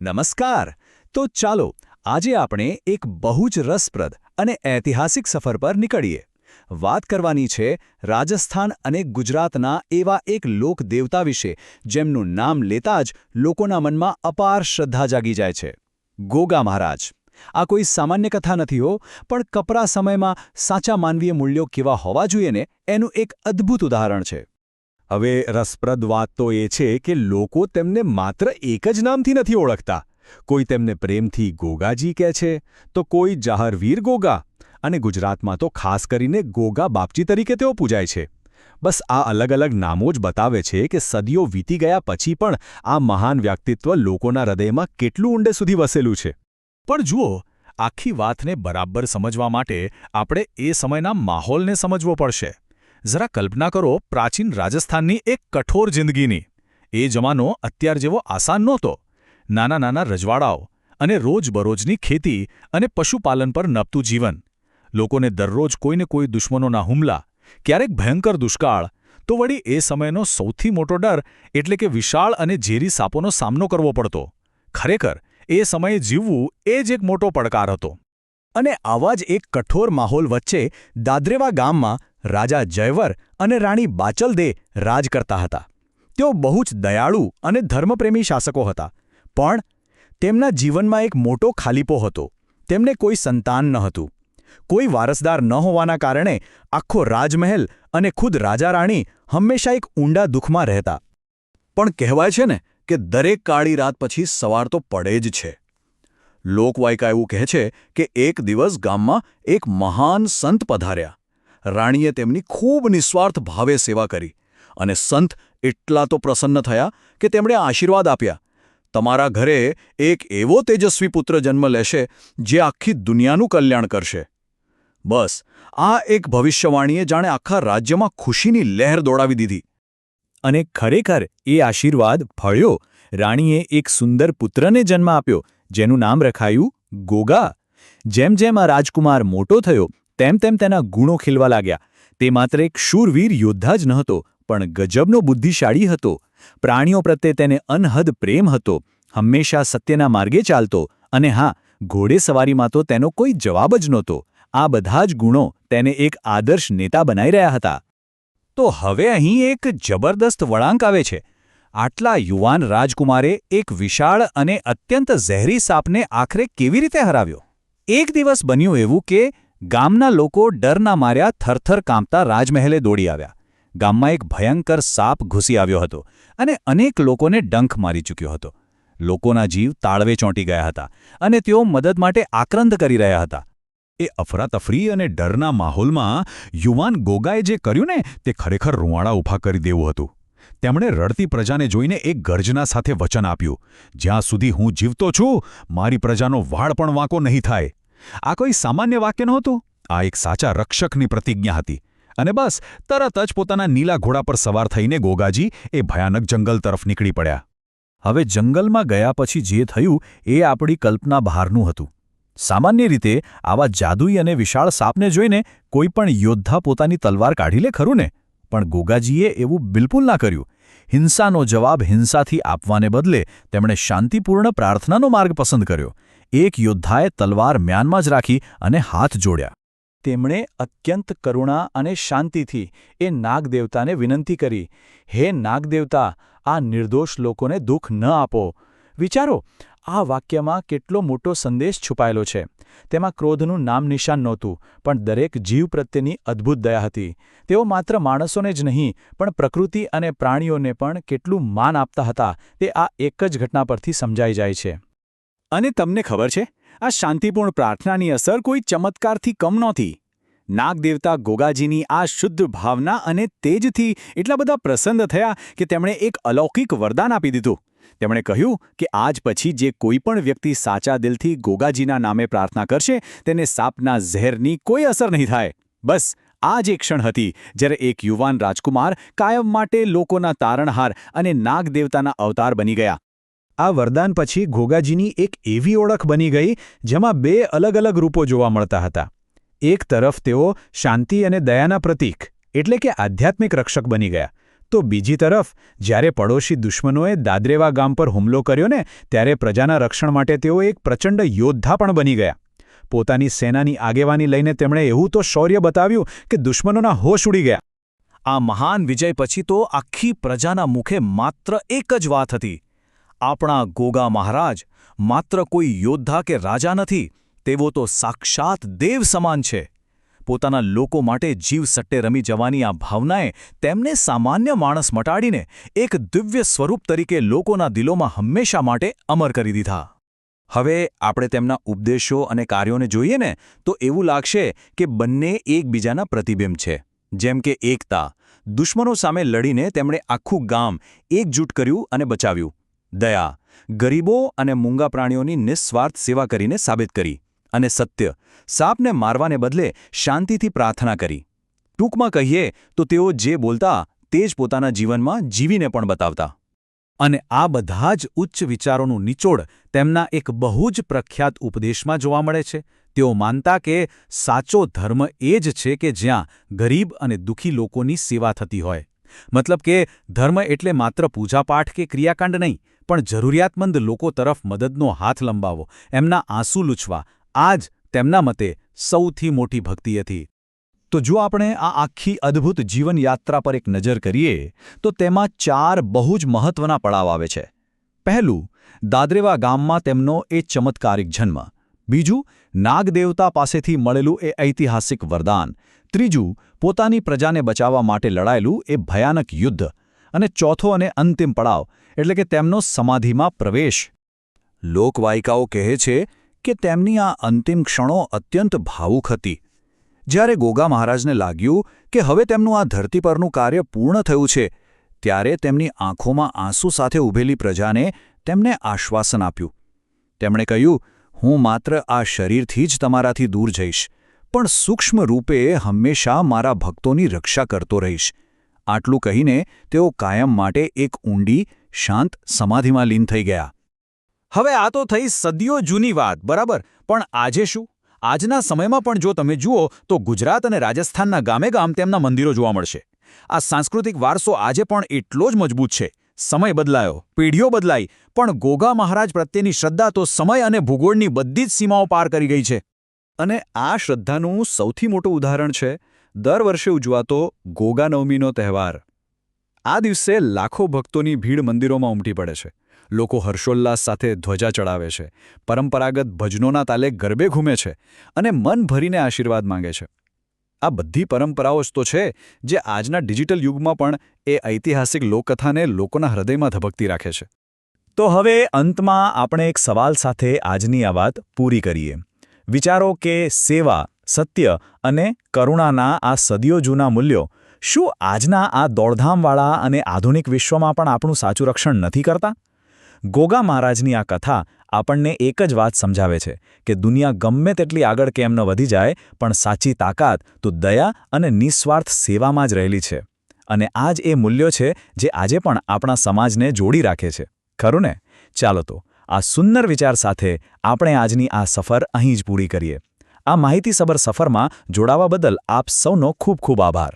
નમસ્કાર. તો ચાલો આજે આપણે એક બહુ જ રસપ્રદ અને ઐતિહાસિક સફર પર નીકળીએ. વાત કરવાની છે રાજસ્થાન અને ગુજરાતના એવા એક લોક દેવતા વિશે જેમનું નામ લેતા જ લોકોના મનમાં અપાર શ્રદ્ધા જાગી જાય છે. ગોગા મહારાજ. આ કોઈ સામાન્ય કથા નથી હો, પણ કપરા સમયમાં સાચા માનવીય મૂલ્યો કેવા હોવા જોઈએ ને એનું એક અદ્ભુત ઉદાહરણ છે. હવે રસપ્રદ વાત તો એ છે કે લોકો તેમને માત્ર એક જ નામથી નથી ઓળખતા. કોઈ તેમને પ્રેમથી ગોગાજી કહે છે, તો કોઈ જાહરવીર ગોગા, અને ગુજરાતમાં તો ખાસ કરીને ગોગા બાપજી તરીકે તેઓ પૂજાય છે. બસ આ અલગ અલગ નામો જ બતાવે છે કે સદીઓ વીતી ગયા પછી પણ આ મહાન વ્યક્તિત્વ લોકોના હૃદયમાં કેટલું ઊંડે સુધી વસેલું છે. પણ જુઓ, આખી વાતને બરાબર સમજવા માટે આપણે એ સમયના માહોલને સમજવો પડશે. જરા કલ્પના કરો પ્રાચીન રાજસ્થાનની એક કઠોર જિંદગીની. એ જમાનો અત્યાર જેવો આસાન નહોતો. નાના નાના રજવાડાઓ અને રોજબરોજની ખેતી અને પશુપાલન પર નભતું જીવન. લોકોને દરરોજ કોઈને કોઈ દુશ્મનોના હુમલા, ક્યારેક ભયંકર દુષ્કાળ, તો વળી એ સમયનો સૌથી મોટો ડર એટલે કે વિશાળ અને ઝેરી સાપોનો સામનો કરવો પડતો. ખરેખર એ સમયે જીવવું એ જ એક મોટો પડકાર હતો. અને આવા જ એક કઠોર માહોલ વચ્ચે દાદરેવા ગામમાં રાજા જયવર અને રાણી બાચલદે રાજ કરતા હતા. તેઓ બહુ જ દયાળુ અને ધર્મપ્રેમી શાસકો હતા. પણ તેમના જીવનમાં એક મોટો ખાલીપો હતો. તેમને કોઈ સંતાન ન હતું. કોઈ વારસદાર ન હોવાના કારણે આખો રાજમહેલ અને ખુદ રાજા રાણી હંમેશા એક ઊંડા દુઃખમાં રહેતા. પણ કહેવાય છે ને કે દરેક કાળી રાત પછી સવાર તો પડે જ છે. લોકવાયકા એવું કહે છે કે એક દિવસ ગામમાં એક મહાન સંત પધાર્યા. રાણીએ તેમની ખૂબ નિસ્વાર્થ ભાવે સેવા કરી, અને સંત એટલા તો પ્રસન્ન થયા કે તેમણે આશીર્વાદ આપ્યા, તમારા ઘરે એક એવો તેજસ્વી પુત્ર જન્મ લેશે જે આખી દુનિયાનું કલ્યાણ કરશે. બસ આ એક ભવિષ્યવાણીએ જાણે આખા રાજ્યમાં ખુશીની લહેર દોડાવી દીધી. અને ખરેખર એ આશીર્વાદ ફળ્યો. રાણીએ એક સુંદર પુત્રને જન્મ આપ્યો, જેનું નામ રખાયું ગોગા. જેમ જેમ આ રાજકુમાર મોટો થયો તેમ તેમ તેના ગુણો ખીલવા લાગ્યા. તે માત્ર એક શૂરવીર યોદ્ધા જ નહોતો, પણ ગજબનો બુદ્ધિશાળી હતો. પ્રાણીઓ પ્રત્યે તેને અનહદ પ્રેમ હતો. હંમેશા સત્યના માર્ગે ચાલતો. અને હા, ઘોડેસવારીમાં તો તેનો કોઈ જવાબ જ નહોતો. આ બધા જ ગુણો તેને એક આદર્શ નેતા બનાવી રહ્યા હતા. તો હવે અહીં એક જબરદસ્ત વળાંક આવે છે. આટલા યુવાન રાજકુમારે એક વિશાળ અને અત્યંત ઝેરી સાપને આખરે કેવી રીતે હરાવ્યો? એક દિવસ બન્યું એવું કે ગામના લોકો ડરના માર્યા થરથર કાંપતા રાજમહેલે દોડી આવ્યા. ગામમાં એક ભયંકર સાપ ઘૂસી આવ્યો હતો અને અનેક લોકોને ડંખ મારી ચૂક્યો હતો. લોકોના જીવ તાળવે ચોંટી ગયા હતા અને તેઓ મદદ માટે આક્રંદ કરી રહ્યા હતા. એ અફરાતફરી અને ડરના માહોલમાં યુવાન ગોગાએ જે કર્યું ને તે ખરેખર રૂંવાડા ઊભા કરી દેવું હતું. તેમણે રડતી પ્રજાને જોઈને એક ગર્જના સાથે વચન આપ્યું, જ્યાં સુધી હું જીવતો છું મારી પ્રજાનો વાળ પણ વાંકો નહીં થાય. આ કોઈ સામાન્ય વાક્ય નહોતું. આ એક સાચા રક્ષકની પ્રતિજ્ઞા હતી. અને બસ તરત જ પોતાના નીલા ઘોડા પર સવાર થઈને ગોગાજી એ ભયાનક જંગલ તરફ નીકળી પડ્યા. હવે જંગલમાં ગયા પછી જે થયું એ આપણી કલ્પના બહારનું હતું. સામાન્ય રીતે આવા જાદુઈ અને વિશાળ સાપને જોઈને કોઈ પણ યોદ્ધા પોતાની તલવાર કાઢી લે ખરું ને? પણ ગોગાજીએ એવું બિલકુલ ના કર્યું. હિંસાનો જવાબ હિંસાથી આપવાને બદલે તેમણે શાંતિપૂર્ણ પ્રાર્થનાનો માર્ગ પસંદ કર્યો. એક યોદ્ધાએ તલવાર મ્યાનમાં જ રાખી અને હાથ જોડ્યા. તેમણે અત્યંત કરુણા અને શાંતિથી એ નાગદેવતાને વિનંતી કરી, હે નાગદેવતા, આ નિર્દોષ લોકોને દુઃખ ન આપો. વિચારો, આ વાક્યમાં કેટલો મોટો સંદેશ છુપાયેલો છે. તેમાં ક્રોધનું નામ નિશાન નહોતું, પણ દરેક જીવ પ્રત્યેની અદ્ભુત દયા હતી. તેઓ માત્ર માણસોને જ નહીં, પણ પ્રકૃતિ અને પ્રાણીઓને પણ કેટલું માન આપતા હતા તે આ એક જ ઘટના પરથી સમજાઈ જાય છે. અને તમને ખબર છે, આ શાંતિપૂર્ણ પ્રાર્થનાની અસર કોઈ ચમત્કારથી કમ નહોતી. નાગદેવતા ગોગાજીની આ શુદ્ધ ભાવના અને તેજથી એટલા બધા પ્રસન્ન થયા કે તેમણે એક અલૌકિક વરદાન આપી દીધું. તેમણે કહ્યું કે આજ પછી જે કોઈ પણ વ્યક્તિ સાચા દિલથી ગોગાજીના નામે પ્રાર્થના કરશે તેને સાપના ઝેરની કોઈ અસર નહીં થાય. બસ આ જ એક ક્ષણ હતી જ્યારે એક યુવાન રાજકુમાર કાયમ માટે લોકોના તારણહાર અને નાગદેવતાના અવતાર બની ગયા. આ વરદાન પછી ગોગાજીની એક એવી ઓળખ બની ગઈ જેમાં બે અલગ અલગ રૂપો જોવા મળતા હતા. એક તરફ તેઓ શાંતિ અને દયાના પ્રતીક એટલે કે આધ્યાત્મિક રક્ષક બની ગયા, તો બીજી તરફ જ્યારે પડોશી દુશ્મનોએ દાદરેવા ગામ પર હુમલો કર્યો ને ત્યારે પ્રજાના રક્ષણ માટે તેઓ એક પ્રચંડ યોદ્ધા પણ બની ગયા. પોતાની સેનાની આગેવાની લઈને તેમણે એવું તો શૌર્ય બતાવ્યું કે દુશ્મનોના હોશ ઉડી ગયા. આ મહાન વિજય પછી તો આખી પ્રજાના મુખે માત્ર એક જ વાત હતી: આપણા ગોગા મહારાજ માત્ર કોઈ યોદ્ધા કે રાજા નથી, તેઓ તો સાક્ષાત દેવ સમાન છે. પોતાના લોકો માટે જીવ સટ્ટે રમી જવાની આ ભાવનાએ તેમને સામાન્ય માણસ મટાડીને એક દિવ્ય સ્વરૂપ તરીકે લોકોના દિલોમાં હંમેશા માટે અમર કરી દીધા. હવે આપણે તેમના ઉપદેશો અને કાર્યોને જોઈએ ને તો એવું લાગશે કે બંને એકબીજાના પ્રતિબિંબ છે. જેમ કે એકતા, દુશ્મનો સામે લડીને તેમણે આખું ગામ એકજૂટ કર્યું અને બચાવ્યું. દયા, ગરીબો અને મૂંગા પ્રાણીઓની નિસ્વાર્થ સેવા કરીને સાબિત કરી. અને સત્ય, સાપને મારવાને બદલે શાંતિથી પ્રાર્થના કરી. ટૂંકમાં કહીએ તો તેઓ જે બોલતા તે જ પોતાના જીવનમાં જીવીને પણ બતાવતા. અને આ બધા જ ઉચ્ચ વિચારોનું નિચોડ તેમના એક બહુ જ પ્રખ્યાત ઉપદેશમાં જોવા મળે છે. તેઓ માનતા કે સાચો ધર્મ એ જ છે કે જ્યાં ગરીબ અને દુઃખી લોકોની સેવા થતી હોય. મતલબ કે ધર્મ એટલે માત્ર પૂજાપાઠ કે ક્રિયાકાંડ નહીં, પણ જરૂરિયાતમંદ લોકો તરફ મદદનો હાથ લંબાવો, એમના આંસુ લૂછવા. આ જ તેમના મતે સૌથી મોટી ભક્તિ હતી. તો જો આપણે આ આખી અદ્ભુત જીવનયાત્રા પર એક નજર કરીએ તો તેમાં 4 બહુ જ મહત્વના પડાવ આવે છે. પહેલું, દાદરેવા ગામમાં તેમનો એ ચમત્કારિક જન્મ. બીજું, નાગદેવતા પાસેથી મળેલું એ ઐતિહાસિક વરદાન. ત્રીજું, પોતાની પ્રજાને બચાવવા માટે લડાયેલું એ ભયાનક યુદ્ધ. અને ચોથો અને અંતિમ પડાવ એટલે કે તેમનો સમાધિમાં પ્રવેશ. લોકવાયકાઓ કહે છે કે તેમની આ અંતિમ ક્ષણો અત્યંત ભાવુક હતી. જ્યારે ગોગા મહારાજને લાગ્યું કે હવે તેમનું આ ધરતી પરનું કાર્ય પૂર્ણ થયું છે, ત્યારે તેમની આંખોમાં આંસુ સાથે ઊભેલી પ્રજાને તેમને આશ્વાસન આપ્યું. તેમણે કહ્યું, હું માત્ર આ શરીરથી જ તમારાથી દૂર જઈશ, પણ સૂક્ષ્મ રૂપે હંમેશા મારા ભક્તોની રક્ષા કરતો રહીશ. આટલું કહીને તેઓ કાયમ માટે એક ઊંડી, શાંત સમાધિમાં લીન થઈ ગયા. હવે આ તો થઈ સદીઓ જૂની વાત, બરાબર, પણ આજે શું? આજના સમયમાં પણ જો તમે જુઓ તો ગુજરાત અને રાજસ્થાનના ગામે ગામ તેમના મંદિરો જોવા મળશે. આ સાંસ્કૃતિક વારસો આજે પણ એટલો જ મજબૂત છે. સમય બદલાયો, પેઢીઓ બદલાઈ, પણ ગોગા મહારાજ પ્રત્યેની શ્રદ્ધા તો સમય અને ભૂગોળની બધી જ સીમાઓ પાર કરી ગઈ છે. અને આ શ્રદ્ધાનું સૌથી મોટું ઉદાહરણ છે દર વર્ષે ઉજવાતો ગોગા નવમીનો તહેવાર. આ દિવસે લાખો ભક્તોની ભીડ મંદિરોમાં ઉમટી પડે છે. લોકો હર્ષોલ્લાસ સાથે ધ્વજા ચડાવે છે, પરંપરાગત ભજનોના તાલે ગરબે ઘૂમે છે અને મન ભરીને આશીર્વાદ માંગે છે. આ બધી પરંપરાઓ જ તો છે જે આજના ડિજિટલ યુગમાં પણ એ ઐતિહાસિક લોકકથાને લોકોના હૃદયમાં ધબકતી રાખે છે. તો હવે અંતમાં આપણે એક સવાલ સાથે આજની આ વાત પૂરી કરીએ. વિચારો કે સેવા, સત્ય અને કરુણાના આ સદીઓ જૂના મૂલ્યો શું આજના આ દોડધામવાળા અને આધુનિક વિશ્વમાં પણ આપણું સાચું રક્ષણ નથી કરતા? ગોગા મહારાજની આ કથા આપણને એક જ વાત સમજાવે છે કે દુનિયા ગમે તેટલી આગળ કેમ ન વધી જાય, પણ સાચી તાકાત તો દયા અને નિસ્વાર્થ સેવામાં જ રહેલી છે. અને આ જ એ મૂલ્યો છે જે આજે પણ આપણા સમાજને જોડી રાખે છે. ખરું ને? ચાલો તો આ સુંદર વિચાર સાથે આપણે આજની આ સફર અહીં જ પૂરી કરીએ. આ માહિતીસભર સફરમાં જોડાવા બદલ આપ સૌનો ખૂબ ખૂબ આભાર.